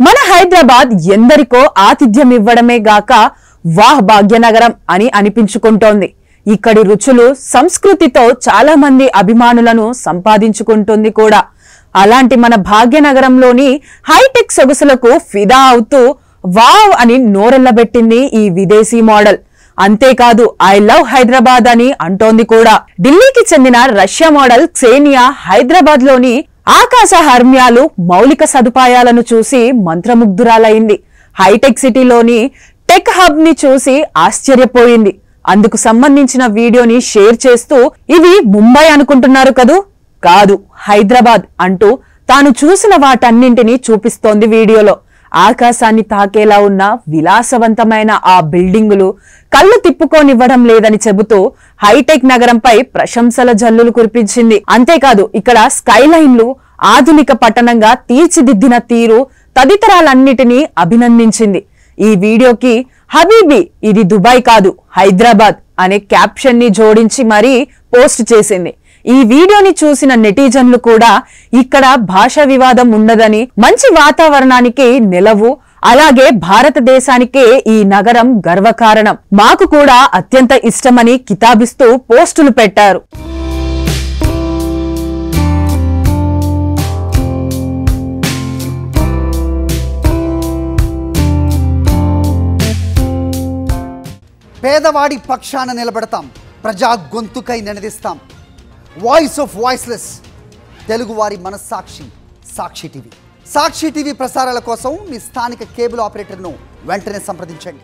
మన హైదరాబాద్ ఎందరికో ఆతిథ్యం ఇవ్వడమే గాక వాహ్ భాగ్యనగరం అని అనిపించుకుంటోంది. ఇక్కడి రుచులు సంస్కృతితో చాలా మంది అభిమానులను సంపాదించుకుంటుంది కూడా. అలాంటి మన భాగ్యనగరంలోని హైటెక్ సొగసులకు ఫిదా అవుతూ వావ్ అని నోరెళ్లబెట్టింది ఈ విదేశీ మోడల్. అంతేకాదు ఐ లవ్ హైదరాబాద్ అని అంటోంది కూడా. ఢిల్లీకి చెందిన రష్యా మోడల్ క్షేనియా హైదరాబాద్ లోని ఆకాశ హర్మ్యాలు మౌలిక సదుపాయాలను చూసి మంత్రముగ్ధురాలైంది. హైటెక్ సిటీలోని టెక్ హబ్ ని చూసి ఆశ్చర్యపోయింది. అందుకు సంబంధించిన వీడియోని షేర్ చేస్తూ ఇది ముంబై అనుకుంటున్నారు కదూ, కాదు హైదరాబాద్ అంటూ తాను చూసిన వాటన్నింటినీ చూపిస్తోంది వీడియోలో. ఆకాశాన్ని తాకేలా ఉన్న విలాసవంతమైన ఆ బిల్డింగులు కళ్ళు తిప్పుకోనివ్వడం లేదని చెబుతూ హైటెక్ నగరంపై ప్రశంసల జల్లులు కురిపించింది. అంతేకాదు ఇక్కడ స్కైలైన్లు ఆధునిక పట్టణంగా తీర్చిదిద్దిన తీరు తదితరాలన్నిటినీ అభినందించింది. ఈ వీడియోకి హబీబీ ఇది దుబాయ్ కాదు హైదరాబాద్ అనే క్యాప్షన్ ని జోడించి మరీ పోస్ట్ చేసింది. ఈ వీడియోని చూసిన నెటిజన్లు కూడా ఇక్కడ భాషా వివాదం ఉండదని, మంచి వాతావరణానికి నెలవు, అలాగే భారతదేశానికే ఈ నగరం గర్వకారణం, మాకు కూడా అత్యంత ఇష్టమని కితాబిస్తూ పోస్టులు పెట్టారు. పేదవాడి పక్షాన నిలబడతాం, ప్రజా గొంతుకై నినదిస్తాం. వాయిస్ ఆఫ్ వాయిస్లెస్, తెలుగువారి మనస్సాక్షి సాక్షి టీవీ. సాక్షి టీవీ ప్రసారాల కోసం మీ స్థానిక కేబుల్ ఆపరేటర్ను వెంటనే సంప్రదించండి.